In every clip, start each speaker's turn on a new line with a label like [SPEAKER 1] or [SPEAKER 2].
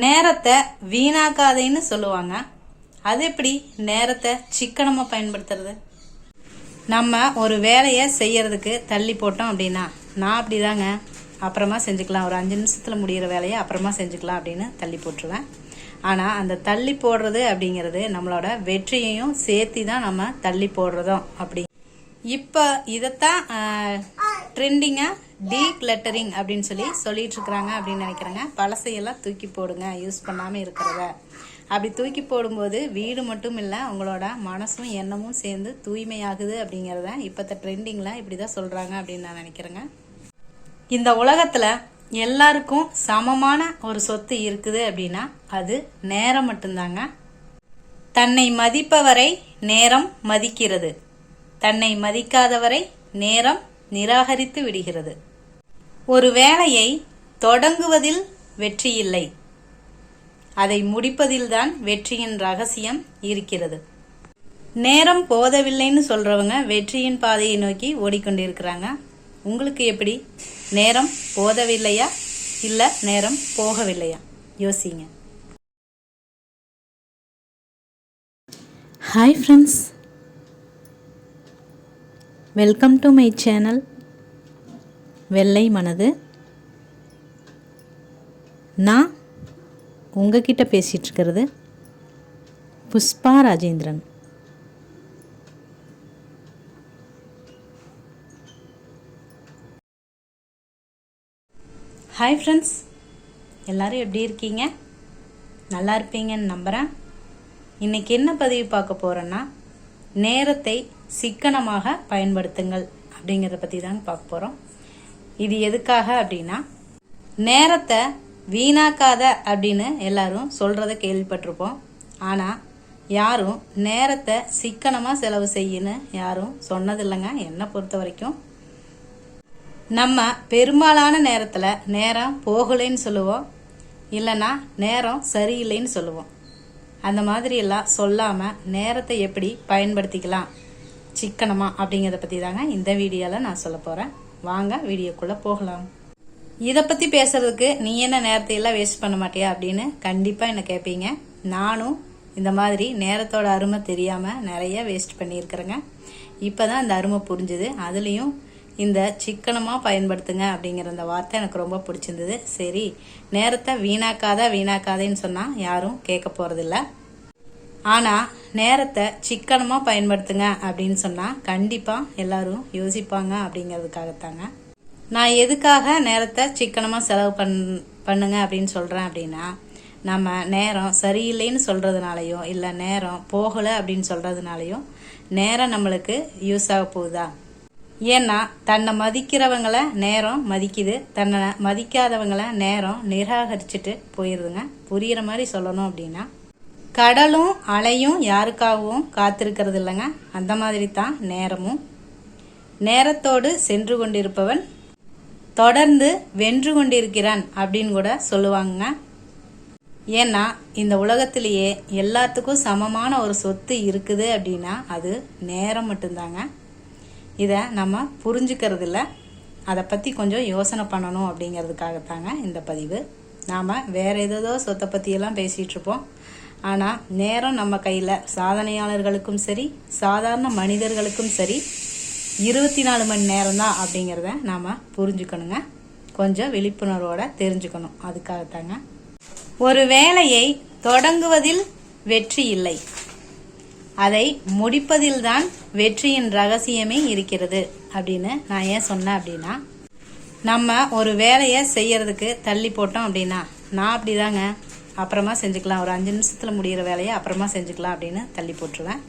[SPEAKER 1] நேரத்தை வீணாக்காதேன்னு சொல்லுவாங்க. அது எப்படி நேரத்தை சிக்கனமாக பயன்படுத்துறது? நம்ம ஒரு வேலையை செய்யறதுக்கு தள்ளி போட்டோம் அப்படின்னா, நான் அப்படிதாங்க, அப்புறமா செஞ்சுக்கலாம், ஒரு 5 நிமிஷத்தில் முடிகிற வேலையை அப்புறமா செஞ்சுக்கலாம் அப்படின்னு தள்ளி போட்டுருவேன். ஆனால் அந்த தள்ளி போடுறது அப்படிங்கிறது நம்மளோட வெற்றியையும் சேர்த்தி தான் நம்ம தள்ளி போடுறதும். அப்படி இப்போ இதைத்தான் ட்ரெண்டிங்காக டீக்ளட்டரிங் அப்படின்னு சொல்லிட்டு இருக்கிறாங்க அப்படின்னு நினைக்கிறேங்க. பழசையெல்லாம் தூக்கி போடுங்க, யூஸ் பண்ணாமல் இருக்கிறத. அப்படி தூக்கி போடும்போது வீடு மட்டும் இல்லை, உங்களோட மனசும் எண்ணமும் சேர்ந்து தூய்மையாகுது அப்படிங்கிறத இப்போத்த ட்ரெண்டிங்கில் இப்படி தான் சொல்கிறாங்க அப்படின்னு நான் நினைக்கிறேங்க. இந்த உலகத்தில் எல்லாருக்கும் சமமான ஒரு சொத்து இருக்குது அப்படின்னா அது நேரம் மட்டும்தாங்க. தன்னை மதிப்பவரை நேரம் மதிக்கிறது, தன்னை மதிக்காதவரை நேரம் நிராகரித்து விடுகிறது. ஒரு வேலையை தொடங்குவதில் வெற்றி இல்லை, அதை முடிப்பதில்தான் வெற்றியின் ரகசியம் இருக்கிறது. நேரம் போதவில்லைன்னு சொல்றவங்க வெற்றியின் பாதையை நோக்கி ஓடிக்கொண்டிருக்கிறாங்க. உங்களுக்கு எப்படி? நேரம் போதவில்லையா இல்ல நேரம் போகவில்லையா? யோசிங்க.
[SPEAKER 2] Hi friends, welcome to my channel வெள்ளை மனது. நான் உங்ககிட்ட பேசிகிட்டு இருக்கிறது புஷ்பா ராஜேந்திரன்.
[SPEAKER 1] ஹாய் ஃப்ரெண்ட்ஸ், எல்லாரும் எப்படி இருக்கீங்க? நல்லா இருப்பீங்கன்னு நம்புகிறேன். இன்னைக்கு என்ன பதிவு பார்க்க போகிறேன்னா, நேரத்தை சிக்கனமாக பயன்படுத்துங்கள் அப்படிங்கிறத பற்றி தாங்க பார்க்க போகிறோம். இது எதுக்காக அப்படின்னா, நேரத்தை வீணாக்காத அப்படின்னு எல்லாரும் சொல்கிறத கேள்விப்பட்டிருப்போம். ஆனால் யாரும் நேரத்தை சிக்கனமாக செலவு செய்யன்னு யாரும் சொன்னதில்லைங்க. என்னை பொறுத்த வரைக்கும் நம்ம பெரும்பாலான நேரத்தில் நேரம் போகலைன்னு சொல்லுவோம், இல்லைன்னா நேரம் சரியில்லைன்னு சொல்லுவோம். அந்த மாதிரி எல்லாம் சொல்லாமல் நேரத்தை எப்படி பயன்படுத்திக்கலாம் சிக்கனமாக அப்படிங்கிறத பற்றி தாங்க இந்த வீடியோவில் நான் சொல்ல போகிறேன். வாங்க வீடியோக்குள்ளே போகலாம். இதை பற்றி பேசுறதுக்கு நீ என்ன நேரத்தை எல்லாம் வேஸ்ட் பண்ண மாட்டியா அப்படின்னு கண்டிப்பாக என்ன கேட்பீங்க. நானும் இந்த மாதிரி நேரத்தோட அருமை தெரியாமல் நிறைய வேஸ்ட் பண்ணியிருக்கிறேங்க. இப்போ தான் அந்த அருமை புரிஞ்சுது. அதுலேயும் இந்த சிக்கனமாக பயன்படுத்துங்க அப்படிங்கிற அந்த வார்த்தை எனக்கு ரொம்ப பிடிச்சிருந்தது. சரி, நேரத்தை வீணாக்காதேன்னு சொன்னால் யாரும் கேட்க போகிறதில்ல. ஆனால் நேரத்தை சிக்கனமாக பயன்படுத்துங்க அப்படின்னு சொன்னால் கண்டிப்பாக எல்லாரும் யோசிப்பாங்க அப்படிங்கிறதுக்காகத்தாங்க நான் எதுக்காக நேரத்தை சிக்கனமாக செலவு பண்ணுங்க அப்படின்னு சொல்கிறேன் அப்படின்னா, நம்ம நேரம் சரியில்லைன்னு சொல்கிறதுனாலையோ இல்லை நேரம் போகலை அப்படின்னு சொல்கிறதுனாலையும் நேரம் நம்மளுக்கு யூஸ் ஆக போகுதா? ஏன்னா தன்னை மதிக்கிறவங்கள நேரம் மதிக்குது, தன்னை மதிக்காதவங்கள நேரம் நிராகரிச்சுட்டு போயிடுதுங்க. புரிகிற மாதிரி சொல்லணும் அப்படின்னா, கடலும் அலையும் யாருக்காகவும் காத்திருக்கிறது இல்லைங்க. அந்த மாதிரி தான் நேரமும். நேரத்தோடு சென்று கொண்டிருப்பவன் தொடர்ந்து வென்று கொண்டிருக்கிறான் அப்படின்னு கூட சொல்லுவாங்க. ஏன்னா இந்த உலகத்திலேயே எல்லாத்துக்கும் சமமான ஒரு சொத்து இருக்குது அப்படின்னா அது நேரம் மட்டும்தாங்க. இதை நம்ம புரிஞ்சுக்கிறது இல்லை. அதை பற்றி கொஞ்சம் யோசனை பண்ணணும் அப்படிங்கிறதுக்காகத்தாங்க இந்த பதிவு. நாம் வேற ஏதோ சொத்தை பற்றியெல்லாம் பேசிகிட்டு இருப்போம். ஆனால் நேரம் நம்ம கையில், சாதனையாளர்களுக்கும் சரி சாதாரண மனிதர்களுக்கும் சரி 24 மணி நேரம் தான் அப்படிங்கிறத நாம் புரிஞ்சுக்கணுங்க. கொஞ்சம் விழிப்புணர்வோடு தெரிஞ்சுக்கணும். அதுக்காகத்தாங்க. ஒரு வேலையை தொடங்குவதில் வெற்றி இல்லை, அதை முடிப்பதில்தான் வெற்றியின் ரகசியமே இருக்கிறது அப்படின்னு நான் ஏன் சொன்னேன் அப்படின்னா, நம்ம ஒரு வேலையை செய்யறதுக்கு தள்ளி போட்டோம் அப்படின்னா, நான் அப்படிதாங்க, அப்புறமா செஞ்சுக்கலாம், ஒரு 5 நிமிஷத்தில் முடிகிற வேலையை அப்புறமா செஞ்சுக்கலாம் அப்படின்னு தள்ளி போட்டுருவேன்.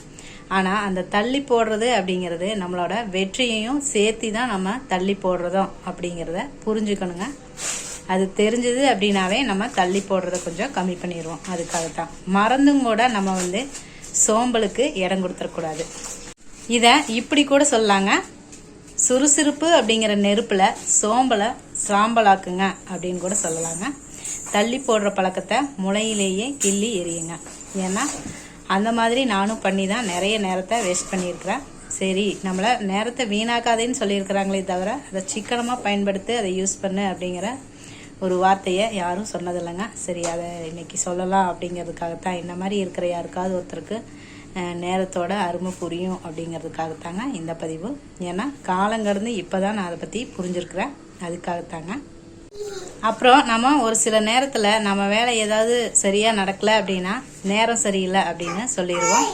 [SPEAKER 1] ஆனால் அந்த தள்ளி போடுறது அப்படிங்கிறது நம்மளோட வெற்றியையும் சேர்த்தி தான் நம்ம தள்ளி போடுறதும் அப்படிங்கிறத புரிஞ்சுக்கணுங்க. அது தெரிஞ்சது அப்படின்னாவே நம்ம தள்ளி போடுறத கொஞ்சம் கம்மி பண்ணிடுவோம். அதுக்காகத்தான் மறந்தும் கூட நம்ம சோம்பலுக்கு இடம் கொடுத்துடக்கூடாது. இதை இப்படி கூட சொல்லாங்க, சுறுசுறுப்பு அப்படிங்கிற நெருப்பில் சோம்பலை சாம்பலாக்குங்க அப்படின்னு கூட சொல்லலாங்க. தள்ளி போடுற பழக்கத்தை முளையிலேயே கிள்ளி எறியுங்க. ஏன்னா அந்த மாதிரி நானும் பண்ணி தான் நிறைய நேரத்தை வேஸ்ட் பண்ணியிருக்கிறேன். சரி, நம்மளை நேரத்தை வீணாக்காதேன்னு சொல்லியிருக்கிறாங்களே தவிர அதை சிக்கனமாக பயன்படுத்தி அதை யூஸ் பண்ணு அப்படிங்கிற ஒரு வார்த்தையை யாரும் சொன்னதில்லைங்க. சரி, அதை இன்னைக்கு சொல்லலாம் அப்படிங்கிறதுக்காகத்தான். இந்த மாதிரி இருக்கிற யாருக்காவது ஒருத்தருக்கு நேரத்தோட அருமை புரியும் அப்படிங்கிறதுக்காகத்தாங்க இந்த பதிவு. ஏன்னா காலங்கடந்து இப்போ தான் நான் அதை பற்றி புரிஞ்சிருக்கிறேன், அதுக்காகத்தாங்க. அப்புறம் நம்ம ஒரு சில நேரத்தில் நம்ம வேலை ஏதாவது சரியாக நடக்கலை அப்படின்னா நேரம் சரியில்லை அப்படின்னு சொல்லிடுவோம்.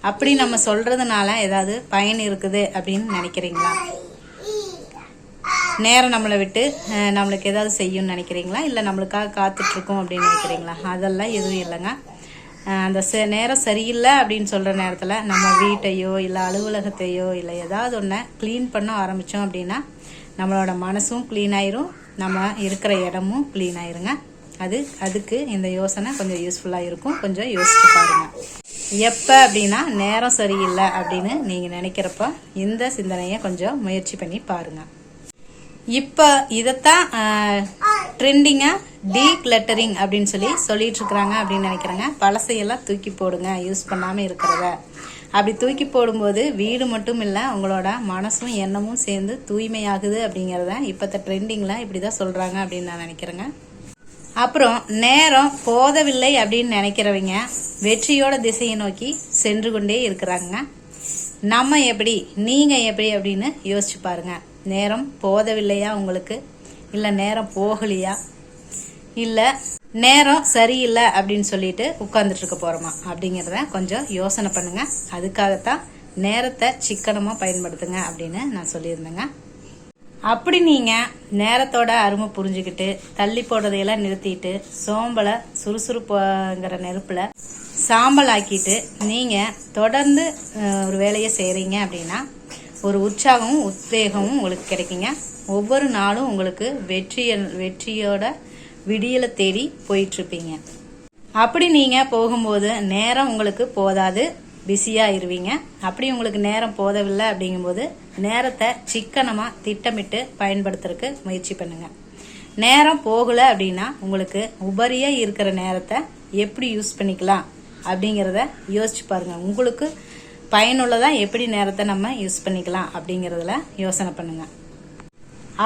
[SPEAKER 1] அப்படி நம்ம சொல்கிறதுனால ஏதாவது பயன் இருக்குது அப்படின்னு நினைக்கிறீங்களா? நேரம் நம்மளை விட்டு நம்மளுக்கு ஏதாவது செய்யும்னு நினைக்கிறீங்களா? இல்லை நம்மளுக்காக காத்துட்ருக்கோம் அப்படின்னு நினைக்கிறீங்களா? அதெல்லாம் எதுவும் இல்லைங்க. அந்த நேரம் சரியில்லை அப்படின்னு சொல்கிற நேரத்தில் நம்ம வீட்டையோ இல்லை அலுவலகத்தையோ இல்லை ஏதாவது ஒன்று க்ளீன் பண்ண ஆரம்பித்தோம் அப்படின்னா நம்மளோட மனசும் க்ளீன் ஆயிரும், நம்ம இருக்கிற இடமும் க்ளீன் ஆயிருங்க. அதுக்கு இந்த யோசனை கொஞ்சம் யூஸ்ஃபுல்லாக இருக்கும். கொஞ்சம் யோசிச்சு பாருங்கள். எப்போ அப்படின்னா நேரம் சரியில்லை அப்படின்னு நீங்கள் நினைக்கிறப்ப இந்த சிந்தனையை கொஞ்சம் முயற்சி பண்ணி பாருங்கள். இப்போ இதைத்தான் ட்ரெண்டிங்காக டீக்ளட்டரிங் அப்படின்னு சொல்லிட்டு இருக்கிறாங்க அப்படின்னு நினைக்கிறேங்க. பழசையெல்லாம் தூக்கி போடுங்க, யூஸ் பண்ணாமல் இருக்கிறத. அப்படி தூக்கி போடும்போது வீடு மட்டும் இல்லை, உங்களோட மனசும் எண்ணமும் சேர்ந்து தூய்மையாகுது அப்படிங்கிறத இப்போத்த ட்ரெண்டிங்கில் இப்படி தான் சொல்கிறாங்க அப்படின்னு நான் நினைக்கிறேங்க. அப்புறம் நேரம் போதவில்லை அப்படின்னு நினைக்கிறவங்க வெற்றியோட திசையை நோக்கி சென்று கொண்டே இருக்கிறாங்க. நம்ம எப்படி, நீங்கள் எப்படி அப்படின்னு யோசிச்சு பாருங்க. நேரம் போதவில்லையா உங்களுக்கு? இல்லை நேரம் போகலையா? இல்லை நேரம் சரியில்லை அப்படின்னு சொல்லிட்டு உட்கார்ந்துட்டு இருக்க போகிறோமா அப்படிங்கிறத கொஞ்சம் யோசனை பண்ணுங்க. அதுக்காகத்தான் நேரத்தை சிக்கனமாக பயன்படுத்துங்க அப்படின்னு நான் சொல்லியிருந்தேங்க. அப்படி நீங்கள் நேரத்தோட அருமை புரிஞ்சுக்கிட்டு தள்ளி போடுறதையெல்லாம் நிறுத்திட்டு சோம்பலை சுறுசுறுப்புங்கிற நெருப்பில் சாம்பல் ஆக்கிட்டு நீங்கள் தொடர்ந்து ஒரு வேலையை செய்கிறீங்க அப்படின்னா ஒரு உற்சாகமும் உத்வேகமும் உங்களுக்கு கிடைக்குங்க. ஒவ்வொரு நாளும் உங்களுக்கு வெற்றியோட விடியலை தேடி போயிட்டுருப்பீங்க. அப்படி நீங்கள் போகும்போது நேரம் உங்களுக்கு போதாது, பிஸியாக இருவீங்க. அப்படி உங்களுக்கு நேரம் போதவில்லை அப்படிங்கும்போது நேரத்தை சிக்கனமாக திட்டமிட்டு பயன்படுத்துறதுக்கு முயற்சி பண்ணுங்கள். நேரம் போகலை அப்படின்னா உங்களுக்கு உபரியாக இருக்கிற நேரத்தை எப்படி யூஸ் பண்ணிக்கலாம் அப்படிங்கிறத யோசிச்சு பாருங்கள். உங்களுக்கு பயனுள்ளதாக எப்படி நேரத்தை நம்ம யூஸ் பண்ணிக்கலாம் அப்படிங்கிறதுல யோசனை பண்ணுங்கள்.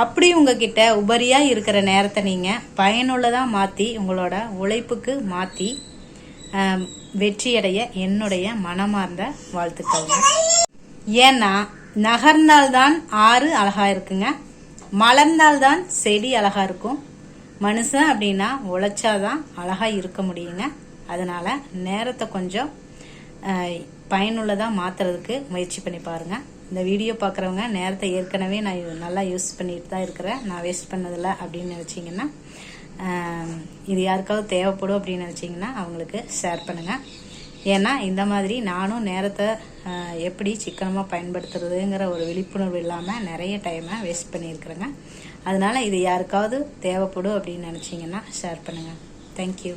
[SPEAKER 1] அப்படி உங்ககிட்ட உபரியாக இருக்கிற நேரத்தை நீங்கள் பயனுள்ளதாக மாற்றி உங்களோட உழைப்புக்கு மாற்றி வெற்றியடைய என்னுடைய மனமார்ந்த வாழ்த்துக்கள்ங்க. ஏன்னா நகர்ந்தால்தான் ஆறு அழகாக இருக்குங்க, மலர்ந்தால்தான் செடி அழகாக இருக்கும். மனுஷன் அப்படின்னா உழைச்சாதான் அழகாக இருக்க முடியுங்க. அதனால் நேரத்தை கொஞ்சம் பயனுள்ளதாக மாற்றுறதுக்கு முயற்சி பண்ணி பாருங்கள். இந்த வீடியோ பார்க்குறவங்க நேரத்தை ஏற்கனவே நான் நல்லா யூஸ் பண்ணிட்டு தான் இருக்கிறேன், நான் வேஸ்ட் பண்ணதில்லை அப்படின்னு நினச்சிங்கன்னா, இது யாருக்காவது தேவைப்படும் அப்படின்னு நினச்சிங்கன்னா அவங்களுக்கு ஷேர் பண்ணுங்கள். ஏன்னா இந்த மாதிரி நானும் நேரத்தை எப்படி சிக்கனமாக பயன்படுத்துறதுங்கிற ஒரு விழிப்புணர்வு இல்லாமல் நிறைய டைமை வேஸ்ட் பண்ணியிருக்கிறேங்க. அதனால் இது யாருக்காவது தேவைப்படும் அப்படின்னு நினச்சிங்கன்னா ஷேர் பண்ணுங்கள். தேங்க்யூ.